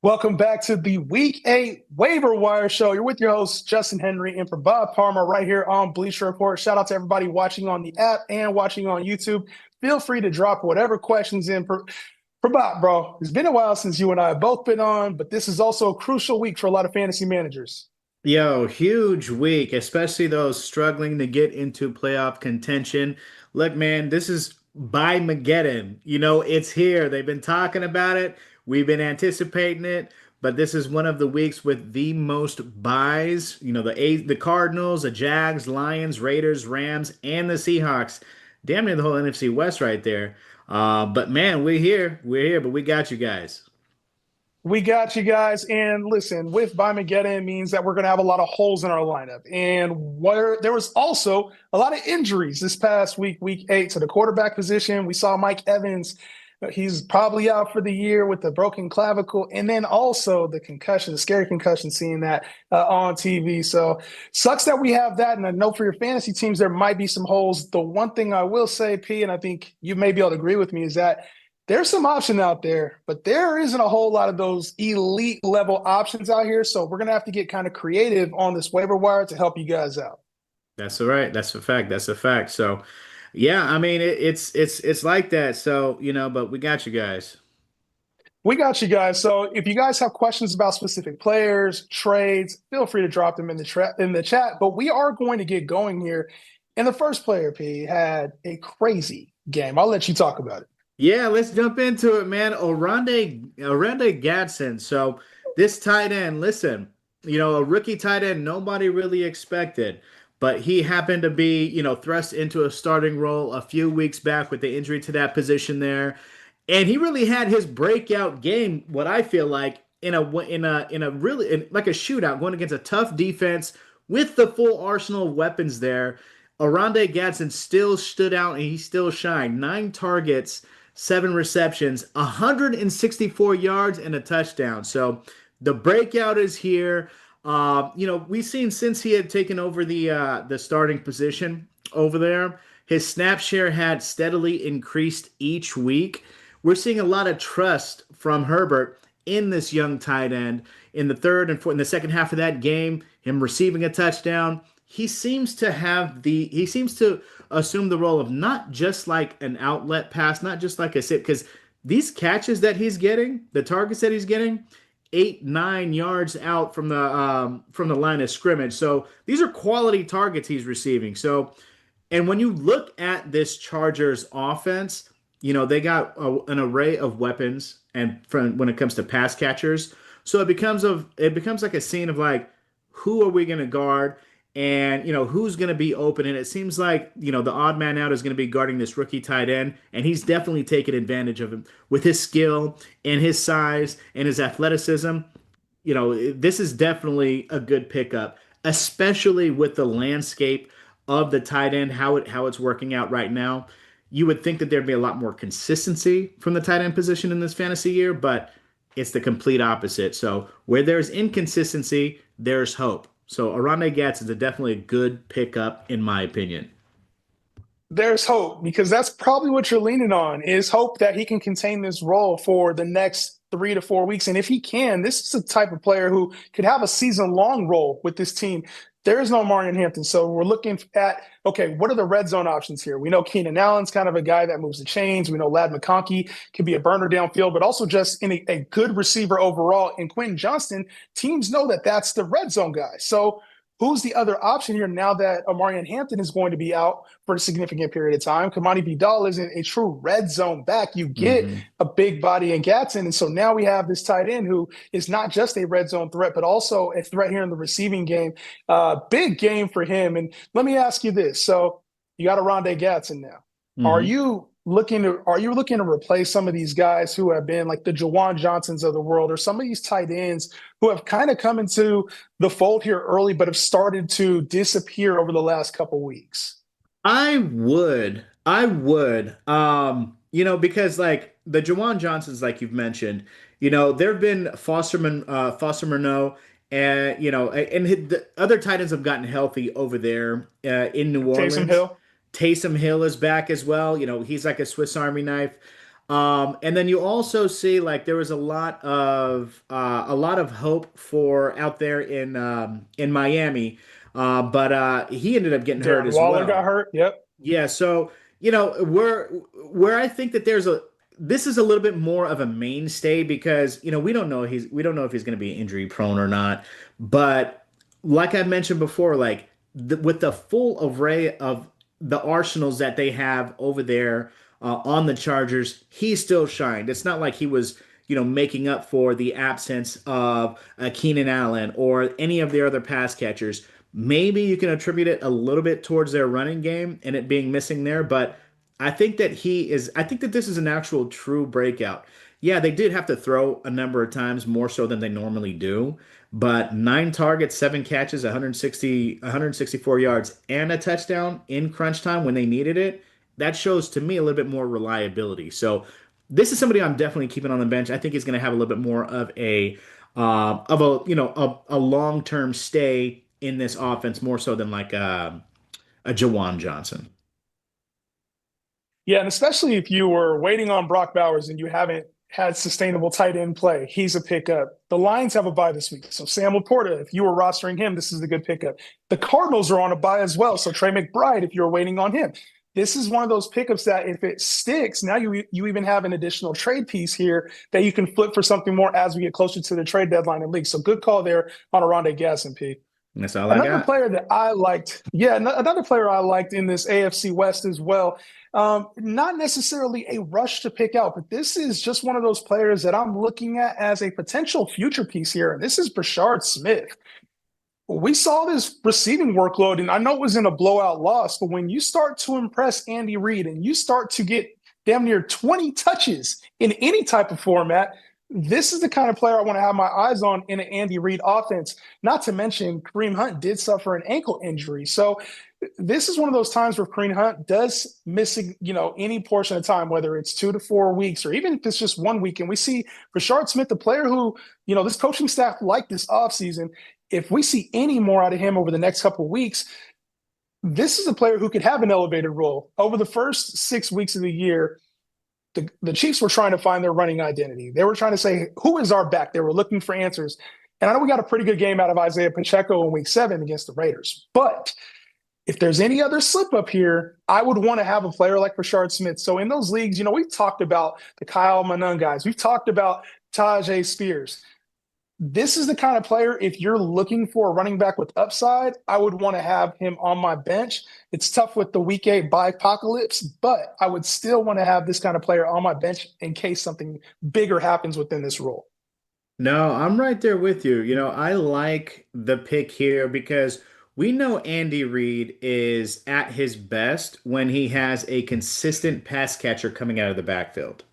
Welcome back to the Week 8 Waiver Wire Show. You're with your host, Justin Henry, and for Bob Palmer right here on Bleacher Report. Shout out to everybody watching on the app and watching on YouTube. Feel free to drop whatever questions in for Bob, bro. It's been a while since you and I have both been on, but this is also a crucial week for a lot of fantasy managers. Yo, huge week, especially those struggling to get into playoff contention. Look, man, this is by Mageddon. It's here. They've been talking about it. We've been anticipating it, but this is one of the weeks with the most buys. The Cardinals, the Jags, Lions, Raiders, Rams, and the Seahawks. Damn near the whole NFC West right there. But man, we're here. We're here, but we got you guys. We got you guys. And listen, with Mageddon means that we're going to have a lot of holes in our lineup. And there was also a lot of injuries this past week, week 8, to the quarterback position. We saw Mike Evans. He's probably out for the year with a broken clavicle. And then also the concussion, the scary concussion, seeing that on TV. So sucks that we have that. And I know for your fantasy teams, there might be some holes. The one thing I will say, P, and I think you may be able to agree with me, is that there's some option out there, but there isn't a whole lot of those elite level options out here. So we're going to have to get kind of creative on this waiver wire to help you guys out. That's all right. That's a fact. That's a fact. So, yeah, I mean it's like that. So, but we got you guys. We got you guys. So if you guys have questions about specific players, trades, feel free to drop them in the chat. But we are going to get going here. And the first player, P, had a crazy game. I'll let you talk about it. Yeah, let's jump into it, man. Orande Gadsden. So this tight end, listen, a rookie tight end, nobody really expected, but he happened to be, thrust into a starting role a few weeks back with the injury to that position there. And he really had his breakout game, what I feel like, like a shootout, going against a tough defense with the full arsenal of weapons there. Orande Gadsden still stood out and he still shined. 9 targets, 7 receptions, 164 yards, and a touchdown. So the breakout is here. We've seen since he had taken over the starting position over there, his snap share had steadily increased each week. We're seeing a lot of trust from Herbert in this young tight end in the third and fourth, in the second half of that game, him receiving a touchdown. He seems to assume the role of not just like an outlet pass, not just like a sip, because these catches that he's getting, the targets that he's getting, 8, 9 yards out from the line of scrimmage. So these are quality targets he's receiving. So, and when you look at this Chargers offense, they got an array of weapons, and from when it comes to pass catchers, so it becomes like a scene of like, who are we going to guard? And who's going to be open, and it seems like the odd man out is going to be guarding this rookie tight end, and he's definitely taken advantage of him with his skill and his size and his athleticism. This is definitely a good pickup, especially with the landscape of the tight end, how it's working out right now. You would think that there'd be a lot more consistency from the tight end position in this fantasy year, but it's the complete opposite. So where there's inconsistency, there's hope. So Arande Gatz is definitely a good pickup, in my opinion. There's hope because that's probably what you're leaning on is hope that he can contain this role for the next 3 to 4 weeks. And if he can, this is the type of player who could have a season long role with this team. There is no Marion Hampton. So we're looking at, okay, what are the red zone options here? We know Keenan Allen's kind of a guy that moves the chains. We know Lad McConkey can be a burner downfield, but also just in a good receiver overall. And Quentin Johnston, teams know that that's the red zone guy. So who's the other option here now that Amarian Hampton is going to be out for a significant period of time? Kamani Vidal isn't a true red zone back. You get Hmm. a big body in Gatson. And so now we have this tight end who is not just a red zone threat, but also a threat here in the receiving game. Big game for him. And let me ask you this. So you got a Rondé Gatson now. Are Hmm. you looking to replace some of these guys who have been like the Jawan Johnsons of the world, or some of these tight ends who have kind of come into the fold here early, but have started to disappear over the last couple weeks? I would. Because like the Jawan Johnsons, like you've mentioned, there have been Foster Moreau, and the other tight ends have gotten healthy over there in New Taysom Orleans. Hill. Taysom Hill is back as well. He's like a Swiss Army knife. And then you also see like there was a lot of hope for out there in Miami, but he ended up getting hurt Darren as Waller got well. hurt. Yep. Yeah, so where I think that this is a little bit more of a mainstay because we don't know if he's going to be injury prone or not. But like I mentioned before, like with the full array of the arsenals that they have over there on the Chargers, he still shined. It's not like he was making up for the absence of Keenan Allen or any of the other pass catchers. Maybe you can attribute it a little bit towards their running game and it being missing there, but I think that this is an actual true breakout. Yeah, they did have to throw a number of times more so than they normally do, but 9 targets, 7 catches, 164 yards, and a touchdown in crunch time when they needed it. That shows to me a little bit more reliability. So this is somebody I'm definitely keeping on the bench. I think he's going to have a little bit more of a long-term stay in this offense more so than like a Jawan Johnson. Yeah, and especially if you were waiting on Brock Bowers and you haven't had sustainable tight end play, he's a pickup. The Lions have a bye this week. So Sam Laporta, if you were rostering him, this is a good pickup. The Cardinals are on a bye as well. So Trey McBride, if you're waiting on him. This is one of those pickups that if it sticks, now you even have an additional trade piece here that you can flip for something more as we get closer to the trade deadline in league. So good call there on Aronde Gasson, P. That's all I Another got. player that I liked, yeah, another player I liked in this AFC West as well. Not necessarily a rush to pick out, but this is just one of those players that I'm looking at as a potential future piece here. And this is Brashard Smith. We saw this receiving workload, and I know it was in a blowout loss, but when you start to impress Andy Reid and you start to get damn near 20 touches in any type of format, this is the kind of player I want to have my eyes on in an Andy Reid offense. Not to mention, Kareem Hunt did suffer an ankle injury. So this is one of those times where Kareem Hunt does miss, any portion of time, whether it's 2 to 4 weeks or even if it's just 1 week. And we see Rashard Smith, the player who, this coaching staff liked this offseason. If we see any more out of him over the next couple of weeks, this is a player who could have an elevated role. Over the first 6 weeks of the year, the Chiefs were trying to find their running identity. They were trying to say, who is our back? They were looking for answers. And I know we got a pretty good game out of Isaiah Pacheco in week 7 against the Raiders. But if there's any other slip up here, I would want to have a player like Rashard Smith. So in those leagues, we've talked about the Kyle Manung guys. We've talked about Tajay Spears. This is the kind of player, if you're looking for a running back with upside, I would want to have him on my bench. It's tough with the week 8 bye apocalypse, but I would still want to have this kind of player on my bench in case something bigger happens within this role. No, I'm right there with you. I like the pick here because we know Andy Reid is at his best when he has a consistent pass catcher coming out of the backfield,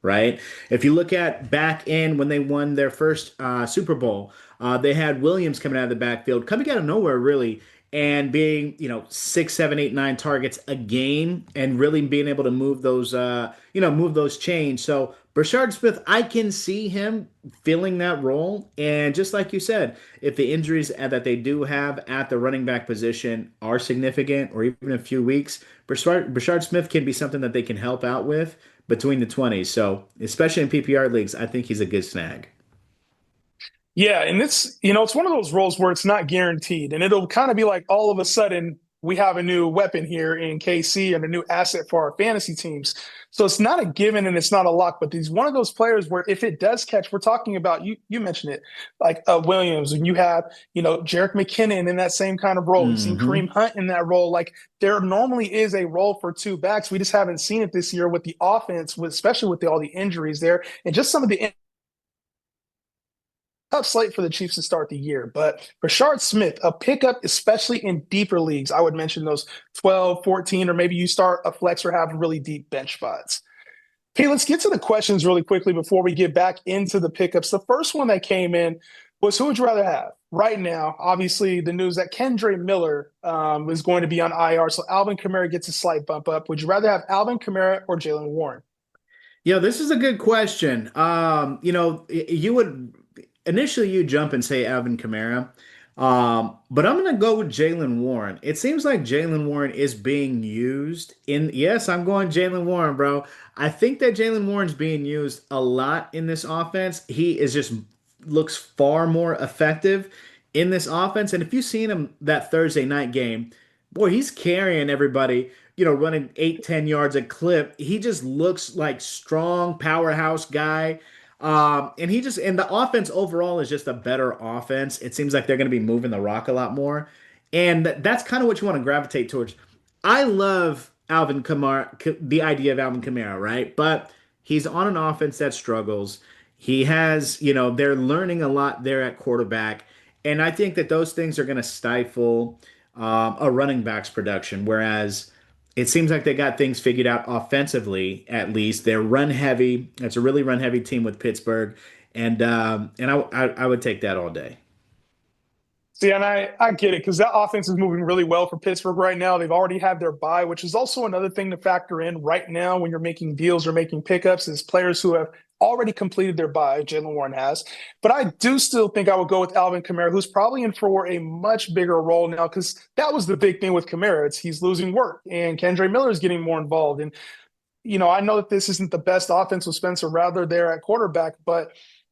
right? If you look at back in when they won their first Super Bowl, they had Williams coming out of the backfield, coming out of nowhere, really, and being, 6, 7, 8, 9 targets a game and really being able to move those chains. So Brashard Smith, I can see him filling that role. And just like you said, if the injuries that they do have at the running back position are significant or even a few weeks, Brashard Smith can be something that they can help out with between the 20s. So, especially in PPR leagues, I think he's a good snag. Yeah, and it's one of those roles where it's not guaranteed, and it'll kind of be like all of a sudden we have a new weapon here in KC and a new asset for our fantasy teams. So it's not a given and it's not a lock, but he's one of those players where if it does catch, we're talking about you mentioned it, like Williams, and you have Jerick McKinnon in that same kind of role. We've seen Hmm. Kareem Hunt in that role. Like there normally is a role for two backs. We just haven't seen it this year with the offense, especially with all the injuries there and just some of the tough slate for the Chiefs to start the year. But Rashard Smith, a pickup, especially in deeper leagues, I would mention those 12, 14, or maybe you start a flex or have really deep bench spots. Okay, let's get to the questions really quickly before we get back into the pickups. The first one that came in was who would you rather have? Right now, obviously, the news that Kendre Miller is going to be on IR, so Alvin Kamara gets a slight bump up. Would you rather have Alvin Kamara or Jalen Warren? This is a good question. You would initially you jump and say Alvin Kamara. But I'm gonna go with Jalen Warren. It seems like Jalen Warren is being used in. Yes, I'm going Jalen Warren, bro. I think that Jalen Warren's being used a lot in this offense. He is just looks far more effective in this offense. And if you've seen him that Thursday night game, boy, he's carrying everybody. Running 8, 10 yards a clip. He just looks like strong powerhouse guy. And the offense overall is just a better offense. It seems like they're going to be moving the rock a lot more. And that's kind of what you want to gravitate towards. I love Alvin Kamara, the idea of Alvin Kamara, right? But he's on an offense that struggles. They're learning a lot there at quarterback. And I think that those things are going to stifle a running back's production. Whereas it seems like they got things figured out offensively, at least. They're run heavy. It's a really run heavy team with Pittsburgh, and I would take that all day. See, and I get it because that offense is moving really well for Pittsburgh right now. They've already had their bye, which is also another thing to factor in right now when you're making deals or making pickups is players who have already completed their bye. Jalen Warren has. But I do still think I would go with Alvin Kamara, who's probably in for a much bigger role now because that was the big thing with Kamara. He's losing work and Kendre Miller is getting more involved. And I know that this isn't the best offense with Spencer Rattler there at quarterback, but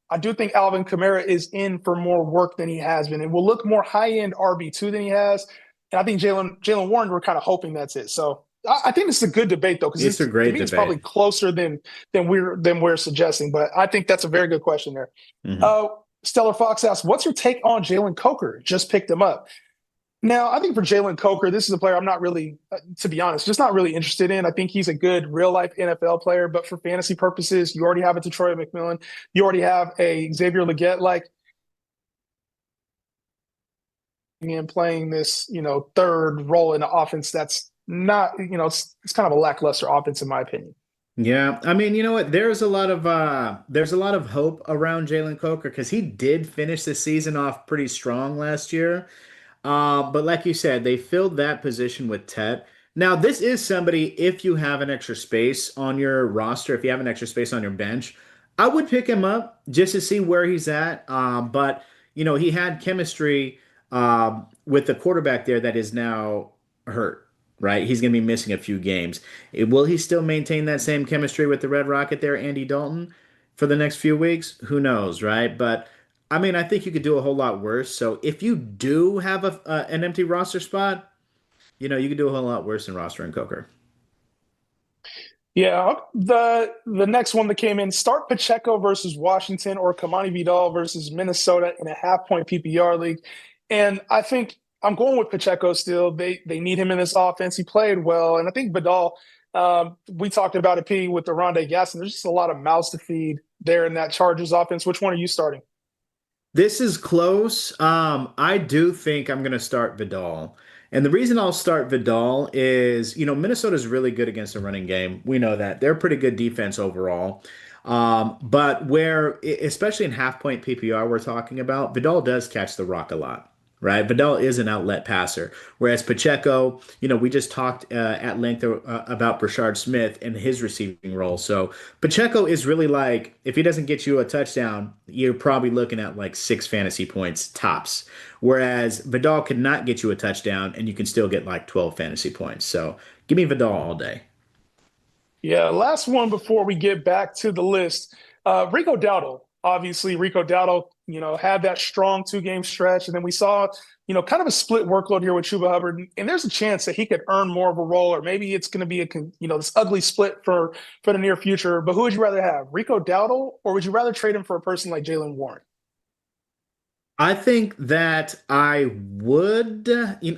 I do think Alvin Kamara is in for more work than he has been. It will look more high end RB2 than he has. And I think Jalen Warren, we're kind of hoping that's it. So I think this is a good debate though, because It's a to great me it's probably debate. closer than we're suggesting. But I think that's a very good question there. Mhm. Stellar Fox asks, "What's your take on Jalen Coker? Just picked him up." Now, I think for Jalen Coker, this is a player I'm not really, to be honest, just not really interested in. I think he's a good real life NFL player, but for fantasy purposes, you already have a Detroit McMillan, you already have a Xavier Legette, like and playing this, third role in the offense. That's not, it's kind of a lackluster offense in my opinion. Yeah, I mean, you know what? There's a lot of hope around Jalen Coker because he did finish the season off pretty strong last year. But like you said, they filled that position with Tet. Now, this is somebody, if you have an extra space on your roster, if you have an extra space on your bench, I would pick him up just to see where he's at. But he had chemistry with the quarterback there that is now hurt, right? He's going to be missing a few games. Will he still maintain that same chemistry with the Red Rocket there, Andy Dalton, for the next few weeks? Who knows, right? But I mean, I think you could do a whole lot worse. So if you do have an empty roster spot, you could do a whole lot worse than rostering Coker. Yeah, the next one that came in, start Pacheco versus Washington or Kamani Vidal versus Minnesota in a half point PPR league. And I think I'm going with Pacheco still. They need him in this offense. He played well. And I think Vidal, we talked about it, P, with the Rondé Gasson. There's just a lot of mouths to feed there in that Chargers offense. Which one are you starting? This is close. I do think I'm going to start Vidal. And the reason I'll start Vidal is, Minnesota's really good against the running game. We know that. They're a pretty good defense overall. But especially in half point PPR, we're talking about, Vidal does catch the rock a lot. Right, Vidal is an outlet passer, whereas Pacheco, we just talked at length about Brashard Smith and his receiving role. So Pacheco is really like, if he doesn't get you a touchdown, you're probably looking at like 6 fantasy points tops. Whereas Vidal could not get you a touchdown, and you can still get like 12 fantasy points. So give me Vidal all day. Yeah, last one before we get back to the list. Rico Dowdle. Obviously, Rico Dowdle, had that strong 2 game stretch. And then we saw, kind of a split workload here with Chuba Hubbard. And there's a chance that he could earn more of a role, or maybe it's going to be this ugly split for the near future. But who would you rather have, Rico Dowdle, or would you rather trade him for a person like Jalen Warren? I think that I would.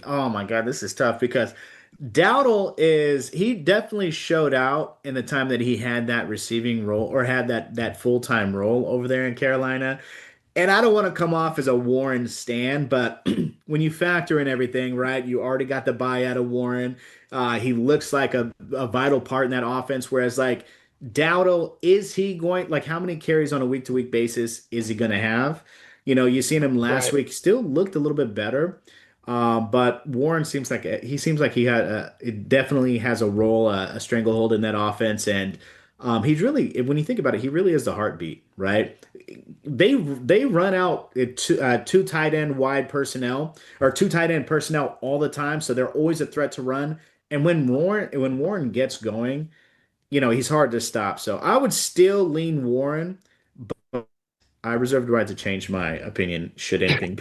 Oh my God, this is tough because he definitely showed out in the time that he had that receiving role or had that full-time role over there in Carolina. And I don't want to come off as a Warren stan, but when you factor in everything, right, you already got the buy out of Warren. He looks like a vital part in that offense. Whereas, like, Dowdle, is he going, like, how many carries on a week to week basis is he going to have? You seen him last Right. week, still looked a little bit better. But Warren seems like he had it definitely has a role, a stranglehold in that offense. And He's really, when you think about it, he really is the heartbeat, right? They run out two tight end wide personnel or two tight end personnel all the time, so they're always a threat to run. And when Warren gets going, he's hard to stop. So I would still lean Warren, but I reserve the right to change my opinion should anything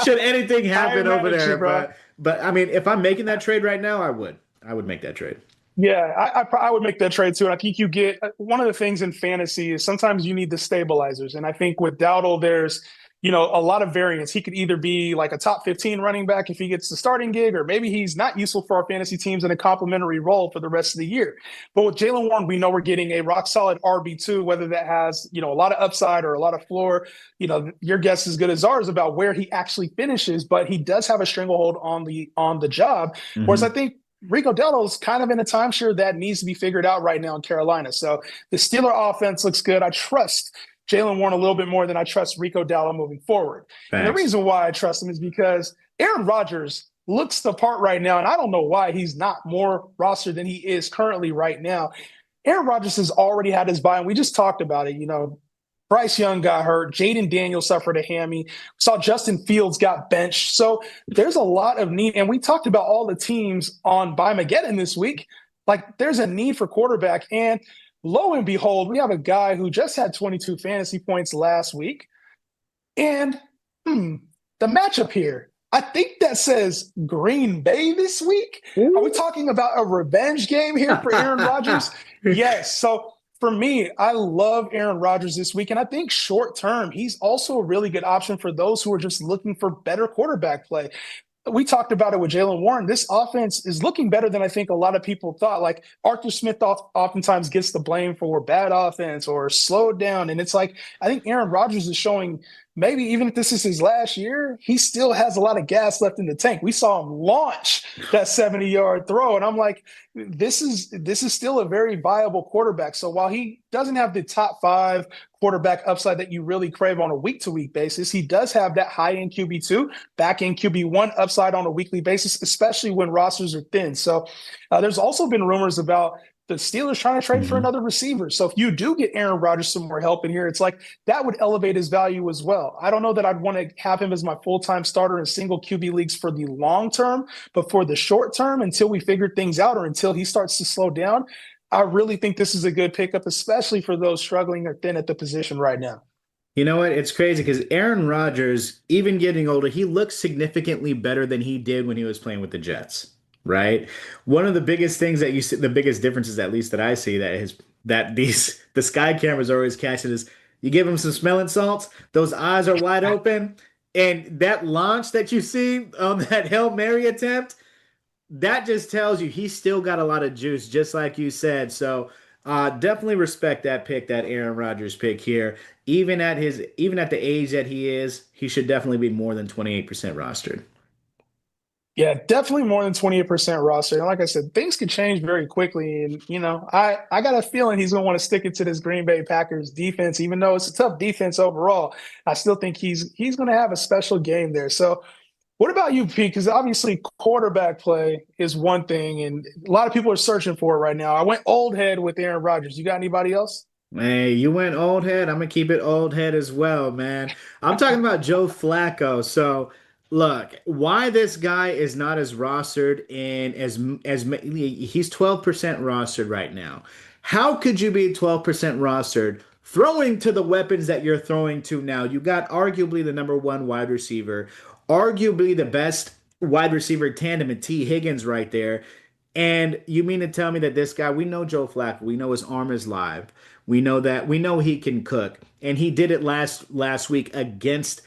should anything I ain't happen mad over at you, there. bro. But I mean, if I'm making that trade right now, I would make that trade. Yeah, I would make that trade too. And I think you get one of the things in fantasy is sometimes you need the stabilizers. And I think with Dowdle, there's, a lot of variance. He could either be like a top 15 running back if he gets the starting gig, or maybe he's not useful for our fantasy teams in a complementary role for the rest of the year. But with Jalen Warren, we know we're getting a rock solid RB2, whether that has, a lot of upside or a lot of floor. Your guess is good as ours about where he actually finishes, but he does have a stranglehold on the job. Whereas I Hmm. think Rico Dell's kind of in a timeshare that needs to be figured out right now in Carolina. So the Steeler offense looks good. I trust Jalen Warren a little bit more than I trust Rico Dowdle moving forward. And the Facts. reason why I trust him is because Aaron Rodgers looks the part right now, and I don't know why he's not more rostered than he is currently right now. Aaron Rodgers has already had his bye, and we just talked about it. Bryce Young got hurt. Jaden Daniels suffered a hammy. We saw Justin Fields got benched. So there's a lot of need. And we talked about all the teams on Mageddon this week. Like there's a need for quarterback. And lo and behold, we have a guy who just had 22 fantasy points last week. And the matchup here, I think that says Green Bay this week. Are we Ooh. talking about a revenge game here for Aaron Rodgers? Yes. So for me, I love Aaron Rodgers this week. And I think short term, he's also a really good option for those who are just looking for better quarterback play. We talked about it with Jalen Warren. This offense is looking better than I think a lot of people thought. Like Arthur Smith oftentimes gets the blame for bad offense or slowed down. And it's like, I think Aaron Rodgers is showing maybe even if this is his last year, he still has a lot of gas left in the tank. We saw him launch that 70-yard throw. And I'm like, this is still a very viable quarterback. So while he doesn't have the top five quarterback upside that you really crave on a week-to-week basis, he does have that high-end QB2, back-end QB1 upside on a weekly basis, especially when rosters are thin. So there's also been rumors about the Steelers trying to trade for Mhm. another receiver. So if you do get Aaron Rodgers some more help in here, it's like that would elevate his value as well. I don't know that I'd want to have him as my full-time starter in single QB leagues for the long term, but for the short term, until we figure things out or until he starts to slow down, I really think this is a good pickup, especially for those struggling or thin at the position right now. You know what? It's crazy because Aaron Rodgers, even getting older, he looks significantly better than he did when he was playing with the Jets, right? One of the biggest things that you see, the biggest differences, at least that I see, that these the sky cameras are always catching is you give him some smelling salts, those eyes are wide open, and that launch that you see on that Hail Mary attempt, that just tells you he's still got a lot of juice, just like you said. So definitely respect that pick, that Aaron Rodgers pick here. Even at the age that he is, he should definitely be more than 28% rostered. Yeah, definitely more than 28% roster. And like I said, things could change very quickly. And, I got a feeling he's going to want to stick it to this Green Bay Packers defense, even though it's a tough defense overall. I still think he's going to have a special game there. So, what about you, Pete? Because obviously, quarterback play is one thing, and a lot of people are searching for it right now. I went old head with Aaron Rodgers. You got anybody else? Hey, you went old head. I'm gonna keep it old head as well, man. I'm talking about Joe Flacco. So, look, why this guy is not as rostered and he's 12% rostered right now. How could you be 12% rostered throwing to the weapons that you're throwing to now? You got arguably the number one wide receiver, arguably the best wide receiver tandem in T. Higgins right there. And you mean to tell me that this guy, we know Joe Flacco, we know his arm is live. We know he can cook, and he did it last week against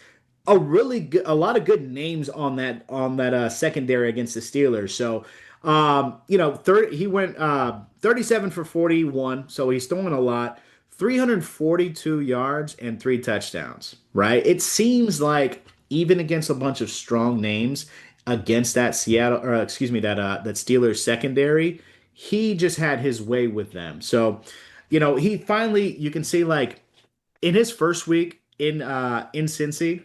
a lot of good names on that secondary against the Steelers. So, 30, he went 37 for 41, so he's throwing a lot. 342 yards and three touchdowns, right? It seems like even against a bunch of strong names against that Seattle, or excuse me, that Steelers secondary, he just had his way with them. So, he finally, you can see, like, in his first week in Cincy,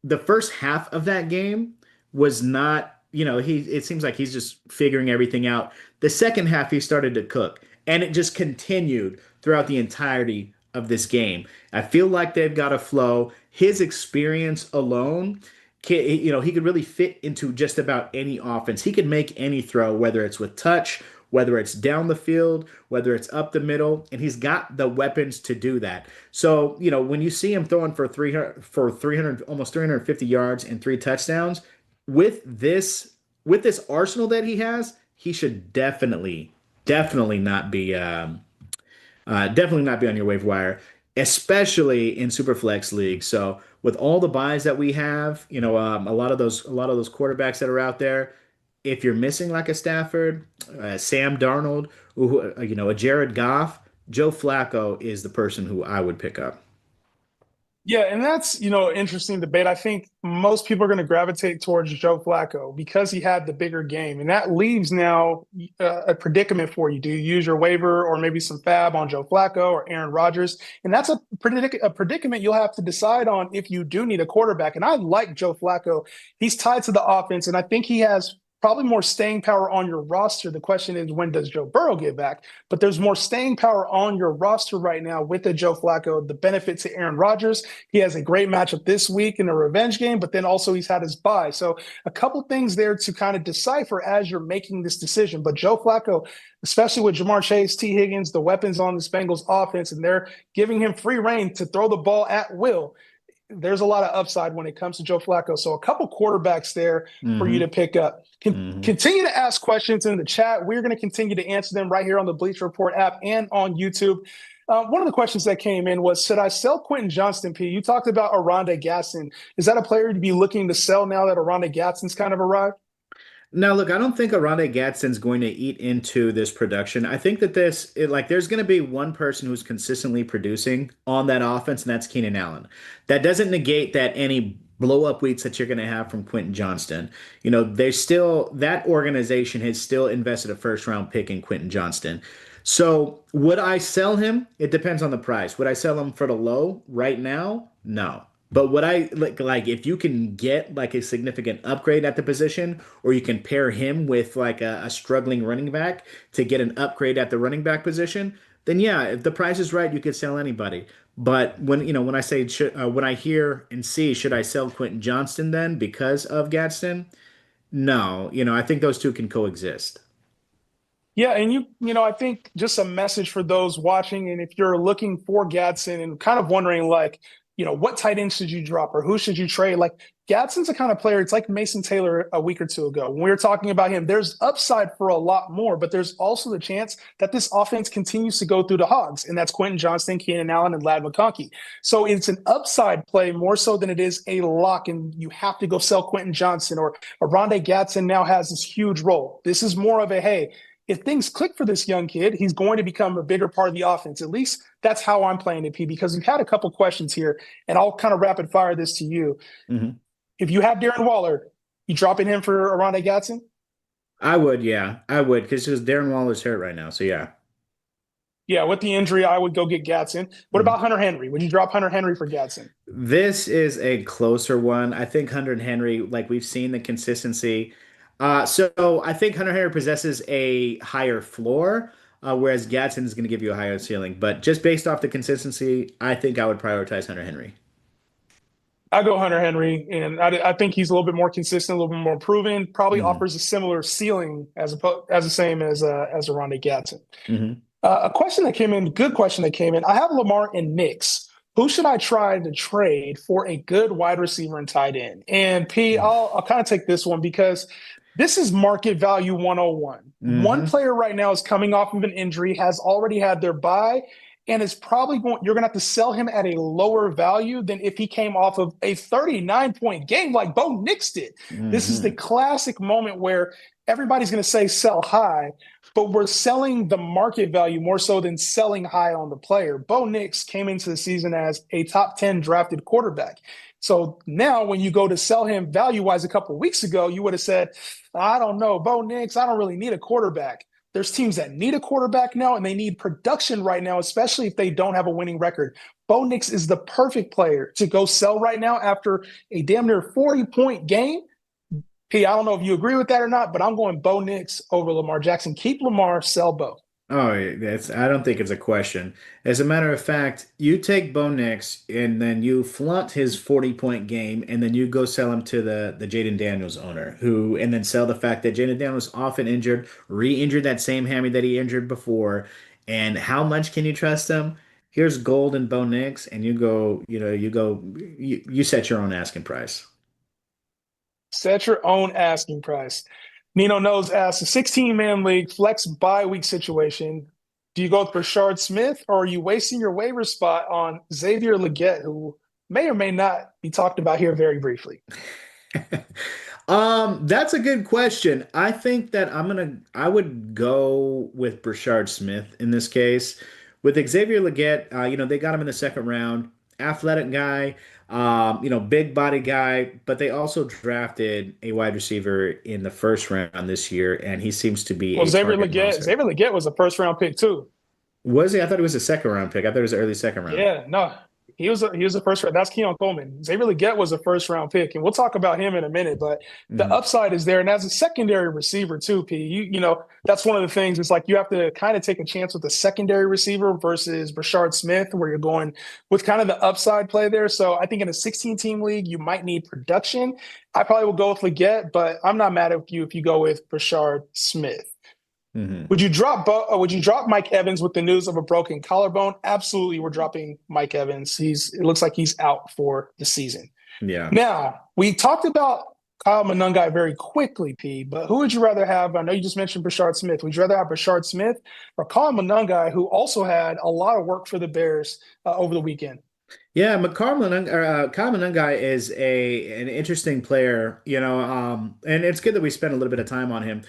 the first half of that game was not, he it seems like he's just figuring everything out. The second half he started to cook. And it just continued throughout the entirety of this game. I feel like they've got a flow. His experience alone, he could really fit into just about any offense. He could make any throw, whether it's with touch, whether it's down the field, whether it's up the middle, and he's got the weapons to do that. So, when you see him throwing for 300, almost 350 yards and 3 touchdowns, with this arsenal that he has, he should definitely not be definitely not be on your waiver wire, especially in Superflex league. So with all the buys that we have, a lot of those quarterbacks that are out there, if you're missing like a Stafford, Sam Darnold, a Jared Goff, Joe Flacco is the person who I would pick up. Yeah, and that's, interesting debate. I think most people are going to gravitate towards Joe Flacco because he had the bigger game. And that leaves now a predicament for you. Do you use your waiver or maybe some fab on Joe Flacco or Aaron Rodgers? And that's a predicament you'll have to decide on if you do need a quarterback. And I like Joe Flacco. He's tied to the offense, and I think he has probably more staying power on your roster. The question is, when does Joe Burrow get back? But there's more staying power on your roster right now with the Joe Flacco. The benefit to Aaron Rodgers, he has a great matchup this week in a revenge game, but then also he's had his bye. So a couple things there to kind of decipher as you're making this decision. But Joe Flacco, especially with Jamar Chase, T. Higgins, the weapons on the Bengals offense, and they're giving him free reign to throw the ball at will, there's a lot of upside when it comes to Joe Flacco. So a couple quarterbacks there for you to pick up. Continue to ask questions in the chat. We're going to continue to answer them right here on the Bleacher Report app and on YouTube. One of the questions that came in was, should I sell Quentin Johnston, P? You talked about Oronde Gadsden. Is that a player to be looking to sell now that Oronde Gadsden's kind of arrived? Now, look, I don't think Oronde Gadsden's going to eat into this production. I think that there's going to be one person who's consistently producing on that offense, and that's Keenan Allen. That doesn't negate that any blow up weeks that you're going to have from Quentin Johnston. That organization has still invested a first round pick in Quentin Johnston. So would I sell him? It depends on the price. Would I sell him for the low right now? No. But what I like if you can get like a significant upgrade at the position, or you can pair him with like a struggling running back to get an upgrade at the running back position, then yeah, if the price is right, you could sell anybody. But when I say when I hear and see, should I sell Quentin Johnston then because of Gadsden? No, I think those two can coexist. Yeah, and I think just a message for those watching, and if you're looking for Gadsden and kind of wondering like, what tight end should you drop or who should you trade? Like Gadsden's the kind of player, it's like Mason Taylor a week or two ago. When we were talking about him, there's upside for a lot more, but there's also the chance that this offense continues to go through the hogs, and that's Quentin Johnston, Keenan Allen, and Ladd McConkey. So it's an upside play more so than it is a lock, and you have to go sell Quentin Johnston, or Oronde Gadsden now has this huge role. This is more of a, hey, if things click for this young kid, he's going to become a bigger part of the offense. At least that's how I'm playing it, P, because we've had a couple questions here, and I'll kind of rapid fire this to you. If you have Darren Waller, you dropping him for Oronde Gadsden? I would, yeah. I would, because Darren Waller's hurt right now, so yeah. Yeah, with the injury, I would go get Gadsden. What about Hunter Henry? Would you drop Hunter Henry for Gadsden? This is a closer one. I think Hunter Henry, like we've seen the consistency. So I think Hunter Henry possesses a higher floor, whereas Gadsden is going to give you a higher ceiling. But just based off the consistency, I think I would prioritize Hunter Henry. I go Hunter Henry, and I think he's a little bit more consistent, a little bit more proven. Probably offers a similar ceiling as the same as Oronde Gadsden. A question that came in, good question that came in. I have Lamar and Knicks. Who should I try to trade for a good wide receiver and tight end? And P, I'll kind of take this one because this is market value 101. One player right now is coming off of an injury, has already had their bye, and is probably you're going to have to sell him at a lower value than if he came off of a 39-point game like Bo Nix did. This is the classic moment where everybody's going to say sell high, but we're selling the market value more so than selling high on the player. Bo Nix came into the season as a top 10 drafted quarterback. So now when you go to sell him value-wise a couple of weeks ago, you would have said, I don't know, Bo Nix, I don't really need a quarterback. There's teams that need a quarterback now, and they need production right now, especially if they don't have a winning record. Bo Nix is the perfect player to go sell right now after a damn near 40-point game. P, I don't know if you agree with that or not, but I'm going Bo Nix over Lamar Jackson. Keep Lamar, sell Bo. Oh, that's, I don't think it's a question. As a matter of fact, you take Bo Nix and then you flaunt his 40-point game and then you go sell him to the Jaden Daniels owner who and then sell the fact that Jaden Daniels often injured, re-injured that same hammy that he injured before. And how much can you trust him? Here's gold and Bo Nix and you set your own asking price. Set your own asking price. Nino knows asks a 16-man league flex bye week situation. Do you go with Brashard Smith or are you wasting your waiver spot on Xavier Legette, who may or may not be talked about here very briefly? That's a good question. I think that I would go with Brashard Smith in this case. With Xavier Legette, they got him in the second round. Athletic guy, big body guy, but they also drafted a wide receiver in the first round this year, and he seems to be Well, a target monster. Xavier Legette was a first round pick too. Was he? I thought he was a second round pick. I thought it was an early second round. Yeah, no, he was a first round. That's Keon Coleman. Xavier Legette was a first round pick, and we'll talk about him in a minute. But the Mhm. upside is there, and as a secondary receiver too, P. You know that's one of the things. It's like you have to kind of take a chance with the secondary receiver versus Brashard Smith, where you're going with kind of the upside play there. So I think in a 16 team league, you might need production. I probably will go with Legette, but I'm not mad at you if you go with Brashard Smith. Mhm. Would you drop Mike Evans with the news of a broken collarbone? Absolutely, we're dropping Mike Evans. It looks like he's out for the season. Yeah. Now, we talked about Kyle Monangai very quickly, P, but who would you rather have? I know you just mentioned Brashard Smith. Would you rather have Brashard Smith or Kyle Monangai, who also had a lot of work for the Bears over the weekend? Yeah, Kyle Manungai is a an interesting player, and it's good that we spent a little bit of time on him.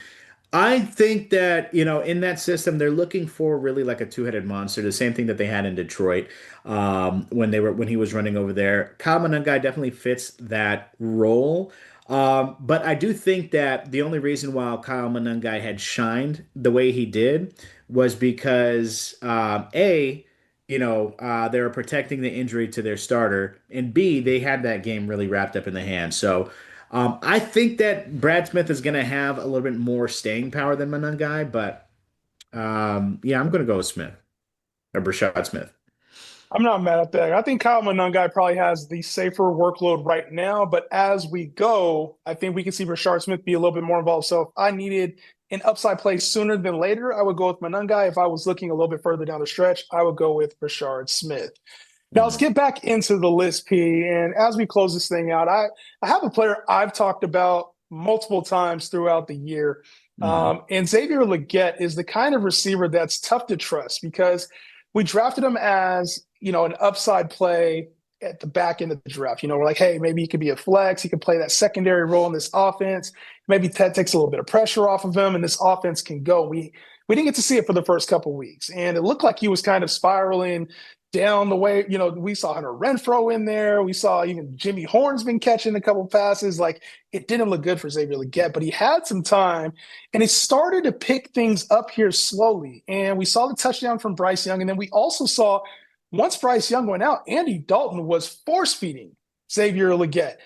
I think that, in that system, they're looking for really like a two-headed monster, the same thing that they had in Detroit when he was running over there. Kyle Manungai definitely fits that role. But I do think that the only reason why Kyle Manungai had shined the way he did was because they were protecting the injury to their starter, and B, they had that game really wrapped up in the hand. So I think that Brad Smith is going to have a little bit more staying power than Manungai, but yeah, I'm going to go with Smith or Brashad Smith. I'm not mad at that. I think Kyle Monangai probably has the safer workload right now, but as we go, I think we can see Rashard Smith be a little bit more involved. So if I needed an upside play sooner than later, I would go with Monangai. If I was looking a little bit further down the stretch, I would go with Rashard Smith. Now let's Mhm. get back into the list, P. And as we close this thing out, I have a player I've talked about multiple times throughout the year. Mhm. And Xavier Legette is the kind of receiver that's tough to trust because we drafted him as, an upside play at the back end of the draft. We're like, hey, maybe he could be a flex. He could play that secondary role in this offense. Maybe that takes a little bit of pressure off of him and this offense can go. We didn't get to see it for the first couple of weeks. And it looked like he was kind of spiraling down the way. We saw Hunter Renfro in there. We saw even Jimmy Horn's been catching a couple passes. Like it didn't look good for Xavier Legette, but he had some time and he started to pick things up here slowly. And we saw the touchdown from Bryce Young. And then we also saw once Bryce Young went out, Andy Dalton was force feeding Xavier Legette.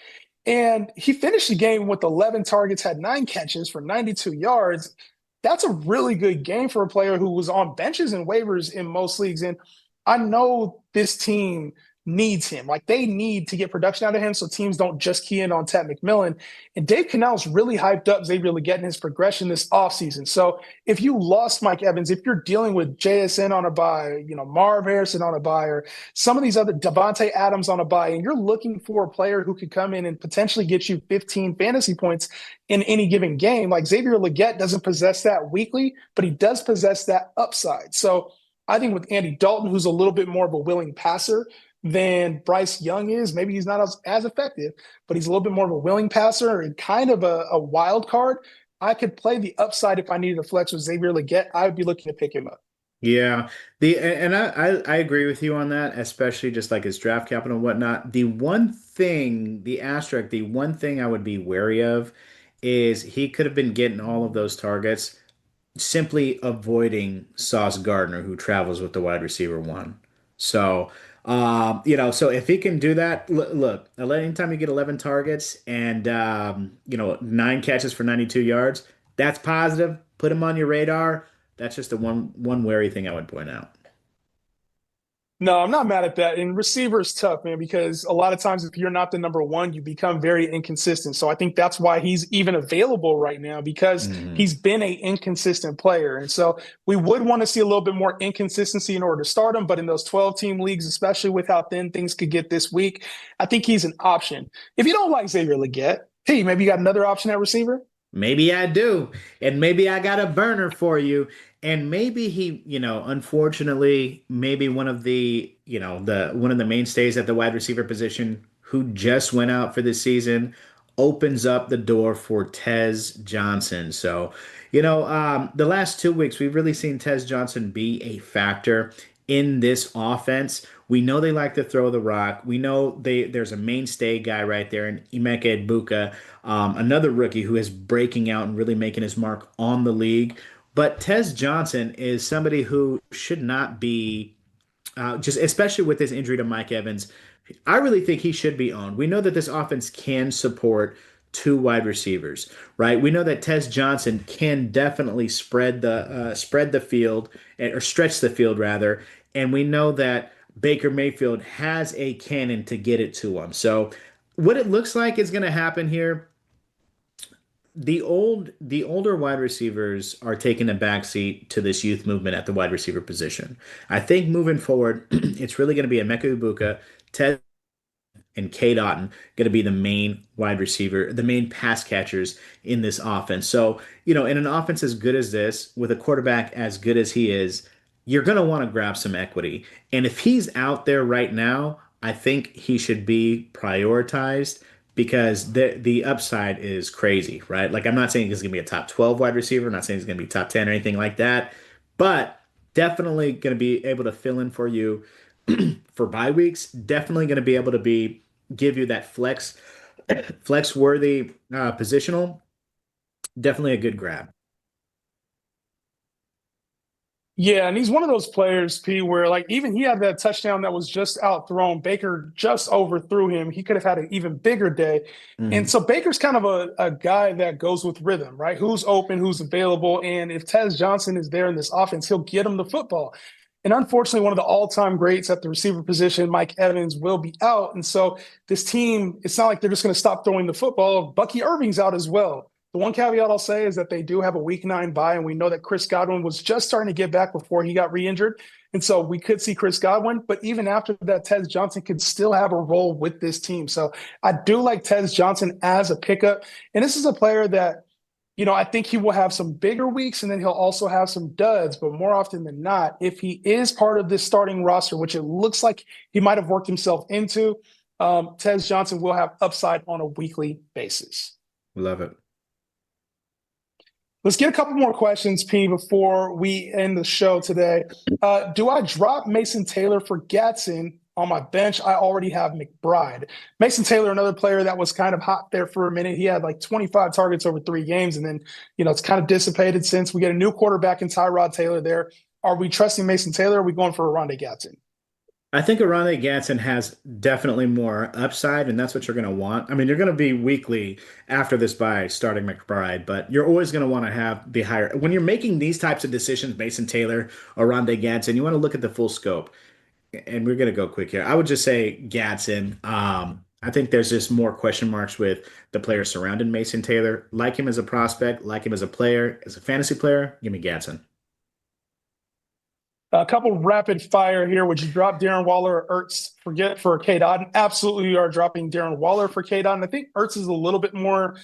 And he finished the game with 11 targets, had 9 catches for 92 yards. That's a really good game for a player who was on benches and waivers in most leagues. And I know this team needs him. Like they need to get production out of him so teams don't just key in on Ted McMillan. And Dave Canales really hyped up Xavier Legette in his progression this offseason. So if you lost Mike Evans, if you're dealing with JSN on a buy, Marv Harrison on a buy, or some of these other Devontae Adams on a buy, and you're looking for a player who could come in and potentially get you 15 fantasy points in any given game, like Xavier Legette doesn't possess that weekly, but he does possess that upside. So I think with Andy Dalton, who's a little bit more of a willing passer than Bryce Young is, maybe he's not as effective, but he's a little bit more of a willing passer and kind of a wild card. I could play the upside if I needed a flex with Xavier Legette. I would be looking to pick him up. Yeah, and I agree with you on that, especially just like his draft capital and whatnot. The one thing I would be wary of is he could have been getting all of those targets simply avoiding Sauce Gardner, who travels with the wide receiver one. So, so if he can do that, look, anytime you get 11 targets and 9 catches for 92 yards, that's positive. Put him on your radar. That's just the one wary thing I would point out. No, I'm not mad at that. And receiver is tough, man, because a lot of times if you're not the number one, you become very inconsistent. So I think that's why he's even available right now because Hmm. he's been a inconsistent player. And so we would want to see a little bit more inconsistency in order to start him. But in those 12-team leagues, especially with how thin things could get this week, I think he's an option. If you don't like Xavier Legette, hey, maybe you got another option at receiver. Maybe I do. And maybe I got a burner for you. And maybe he, unfortunately, maybe one of the one of the mainstays at the wide receiver position who just went out for this season opens up the door for Tez Johnson. So, the last 2 weeks, we've really seen Tez Johnson be a factor in this offense. We know they like to throw the rock. We know there's a mainstay guy right there in Emeka Egbuka, another rookie who is breaking out and really making his mark on the league. But Tez Johnson is somebody who should not be just especially with this injury to Mike Evans. I really think he should be owned. We know that this offense can support two wide receivers, right? We know that Tez Johnson can definitely spread the field or stretch the field rather, and we know that Baker Mayfield has a cannon to get it to him. So what it looks like is going to happen here, the older wide receivers are taking a backseat to this youth movement at the wide receiver position. I think moving forward, it's really going to be Emeka Ibuka, Ted and Cade Otton going to be the main wide receiver, the main pass catchers in this offense. So, in an offense as good as this, with a quarterback as good as he is, you're going to want to grab some equity. And if he's out there right now, I think he should be prioritized because the upside is crazy, right? Like I'm not saying he's going to be a top 12 wide receiver, I'm not saying he's going to be top 10 or anything like that, but definitely going to be able to fill in for you for bye weeks. Definitely going to be able to be give you that flex worthy positional. Definitely a good grab. Yeah, and he's one of those players, P, where like even he had that touchdown that was just outthrown. Baker just overthrew him. He could have had an even bigger day. And Hmm. so Baker's kind of a guy that goes with rhythm, right? Who's open, who's available. And if Tez Johnson is there in this offense, he'll get him the football. And unfortunately, one of the all-time greats at the receiver position, Mike Evans, will be out. And so this team, it's not like they're just going to stop throwing the football. Bucky Irving's out as well. The one caveat I'll say is that they do have a week 9 bye, and we know that Chris Godwin was just starting to get back before he got re-injured. And so we could see Chris Godwin, but even after that, Tez Johnson could still have a role with this team. So I do like Tez Johnson as a pickup. And this is a player that, I think he will have some bigger weeks and then he'll also have some duds. But more often than not, if he is part of this starting roster, which it looks like he might have worked himself into, Tez Johnson will have upside on a weekly basis. Love it. Let's get a couple more questions, P, before we end the show today. Do I drop Mason Taylor for Gatson on my bench? I already have McBride. Mason Taylor, another player that was kind of hot there for a minute. He had like 25 targets over 3 games, and then, it's kind of dissipated since we get a new quarterback in Tyrod Taylor there. Are we trusting Mason Taylor? Or are we going for Rondé Gatson? I think Aranda Ganson has definitely more upside, and that's what you're going to want. I mean, you're going to be weekly after this by starting McBride, but you're always going to want to have the higher. When you're making these types of decisions, Mason Taylor, Aranda Ganson, you want to look at the full scope. And we're going to go quick here. I would just say Gadsden. I think there's just more question marks with the players surrounding Mason Taylor. Like him as a prospect, like him as a player, as a fantasy player, give me Gadsden. A couple rapid fire here. Would you drop Darren Waller or Ertz for Cade Otton? Absolutely, you are dropping Darren Waller for Cade Otton. I think Ertz is a little bit more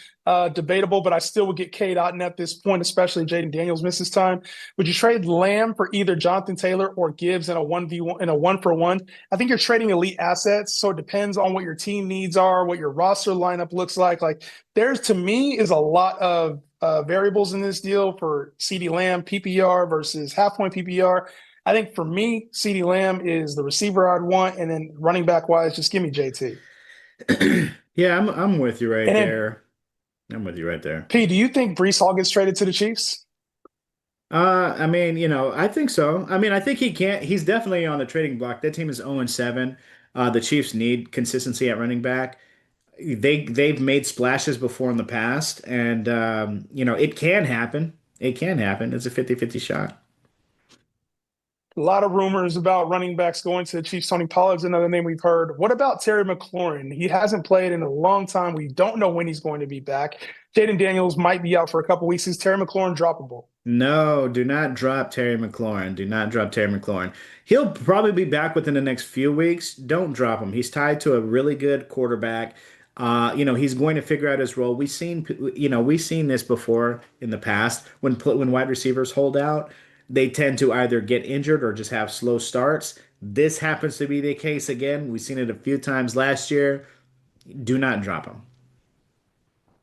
debatable, but I still would get Cade Otton at this point, especially Jaden Daniels misses time. Would you trade Lamb for either Jonathan Taylor or Gibbs in a 1v1 in a 1-for-1? I think you're trading elite assets, so it depends on what your team needs are, what your roster lineup looks like. Like there's to me is a lot of variables in this deal for CeeDee Lamb PPR versus half point PPR. I think for me, CeeDee Lamb is the receiver I'd want, and then running back wise, just give me JT. Yeah, I'm with you right And then there. I'm with you right there. P, do you think Brees Hall gets traded to the Chiefs? I mean, I think so. I mean, I think he can't. He's definitely on the trading block. That team is 0-7. The Chiefs need consistency at running back. They've made splashes before in the past, and it can happen. It can happen. It's a 50-50 shot. A lot of rumors about running backs going to the Chiefs. Tony Pollard's another name we've heard. What about Terry McLaurin? He hasn't played in a long time. We don't know when he's going to be back. Jaden Daniels might be out for a couple weeks. Is Terry McLaurin droppable? No, do not drop Terry McLaurin. Do not drop Terry McLaurin. He'll probably be back within the next few weeks. Don't drop him. He's tied to a really good quarterback. He's going to figure out his role. We've seen this before in the past when wide receivers hold out, they tend to either get injured or just have slow starts. This happens to be the case again. We've seen it a few times last year. Do not drop him.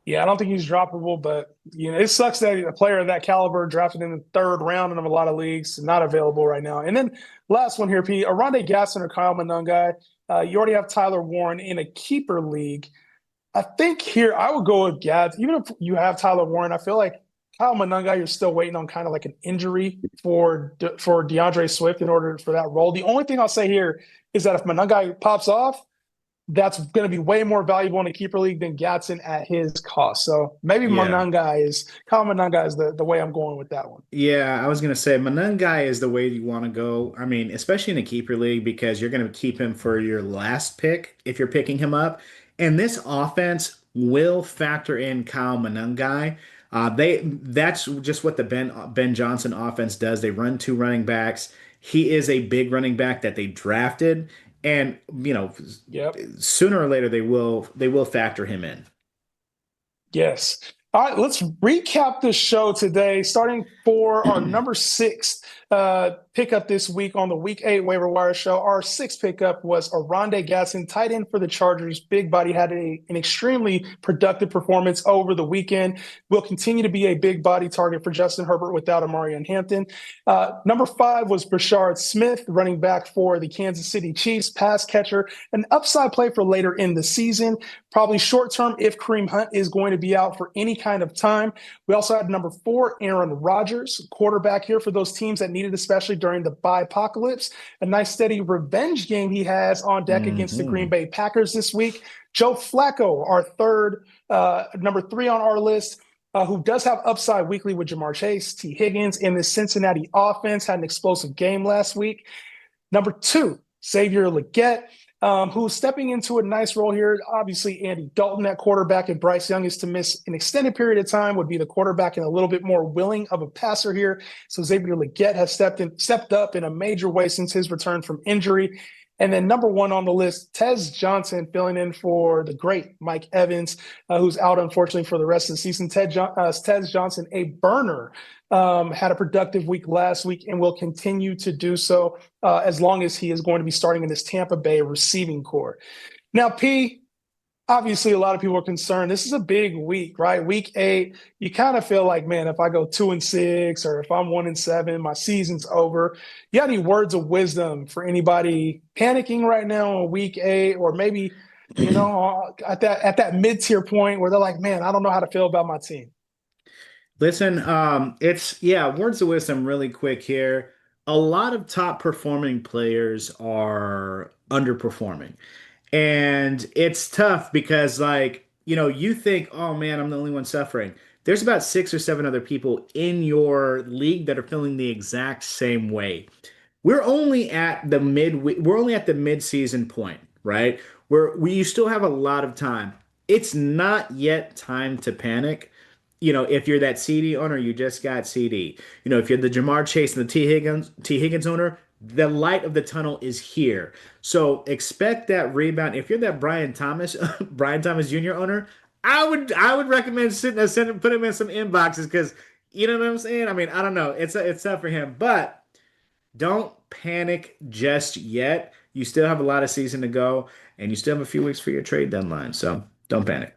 Yeah, I don't think he's droppable, but it sucks that a player of that caliber drafted in the third round in a lot of leagues, not available right now. And then last one here, Pete, Aronde Gasson or Kyle Monangai. You already have Tyler Warren in a keeper league. I think here I would go with Gads. Even if you have Tyler Warren, I feel like Kyle Monangai, you're still waiting on kind of like an injury for DeAndre Swift in order for that role. The only thing I'll say here is that if Monangai pops off, that's going to be way more valuable in a keeper league than Gatson at his cost. So maybe Yeah. Kyle Monangai is the way I'm going with that one. Yeah, I was gonna say Monangai is the way you want to go. I mean, especially in a keeper league because you're gonna keep him for your last pick if you're picking him up. And this offense will factor in Kyle Monangai. That's just what the Ben Johnson offense does. They run two running backs. He is a big running back that they drafted, and Yep. sooner or later they will factor him in. Yes. All right, let's recap the show today, starting for our number 6 pickup this week on the Week 8 Waiver Wire show. Our 6th pickup was Aronde Gasson, tight end for the Chargers. Big body had an extremely productive performance over the weekend. Will continue to be a big body target for Justin Herbert without Amari Hampton. Number 5 was Brashard Smith, running back for the Kansas City Chiefs, pass catcher, an upside play for later in the season. Probably short term if Kareem Hunt is going to be out for any kind of time. We also had number 4, Aaron Rodgers, quarterback here for those teams that needed, especially during the bye apocalypse. A nice steady revenge game he has on deck against the Green Bay Packers this week. Joe Flacco, our third, number 3 on our list, who does have upside weekly with Jamar Chase, T. Higgins, in the Cincinnati offense, had an explosive game last week. Number 2, Xavier Legette, who's stepping into a nice role here. Obviously, Andy Dalton at quarterback, and Bryce Young is to miss an extended period of time, would be the quarterback and a little bit more willing of a passer here. So Xavier Legette has stepped up in a major way since his return from injury. And then number 1 on the list, Tez Johnson, filling in for the great Mike Evans, who's out, unfortunately, for the rest of the season. Tez Johnson, a burner, had a productive week last week and will continue to do so as long as he is going to be starting in this Tampa Bay receiving core. Now, P, obviously a lot of people are concerned. This is a big week, right? Week 8, you kind of feel like, man, if I go 2-6 or if I'm 1-7, my season's over. You got any words of wisdom for anybody panicking right now on week 8, or maybe, at that mid-tier point where they're like, man, I don't know how to feel about my team? Listen, words of wisdom really quick here. A lot of top performing players are underperforming. And it's tough because, you think, oh man, I'm the only one suffering. There's about 6 or 7 other people in your league that are feeling the exact same way. We're only at the mid-season point, right? You still have a lot of time. It's not yet time to panic. If you're that CD owner, you just got CD. If you're the Jamar Chase and the T. Higgins owner, the light of the tunnel is here. So expect that rebound. If you're that Brian Thomas Jr. owner, I would recommend put him in some inboxes because you know what I'm saying? I mean, I don't know. It's tough for him, but don't panic just yet. You still have a lot of season to go, and you still have a few weeks for your trade deadline. So don't panic.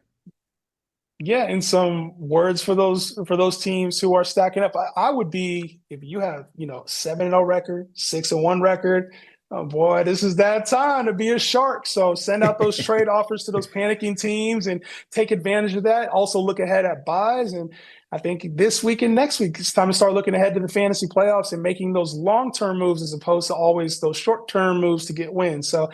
Yeah, and some words for those teams who are stacking up. I would be, if you have 7-0 record, 6-1 record. Oh boy, this is that time to be a shark. So send out those trade offers to those panicking teams and take advantage of that. Also look ahead at buys, and I think this week and next week it's time to start looking ahead to the fantasy playoffs and making those long-term moves as opposed to always those short-term moves to get wins. So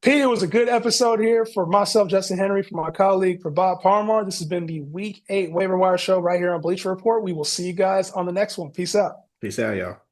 Pete, it was a good episode here for myself, Justin Henry, for my colleague, for Bob Parmar. This has been the Week 8 Waiver Wire show right here on Bleacher Report. We will see you guys on the next one. Peace out. Peace out, y'all.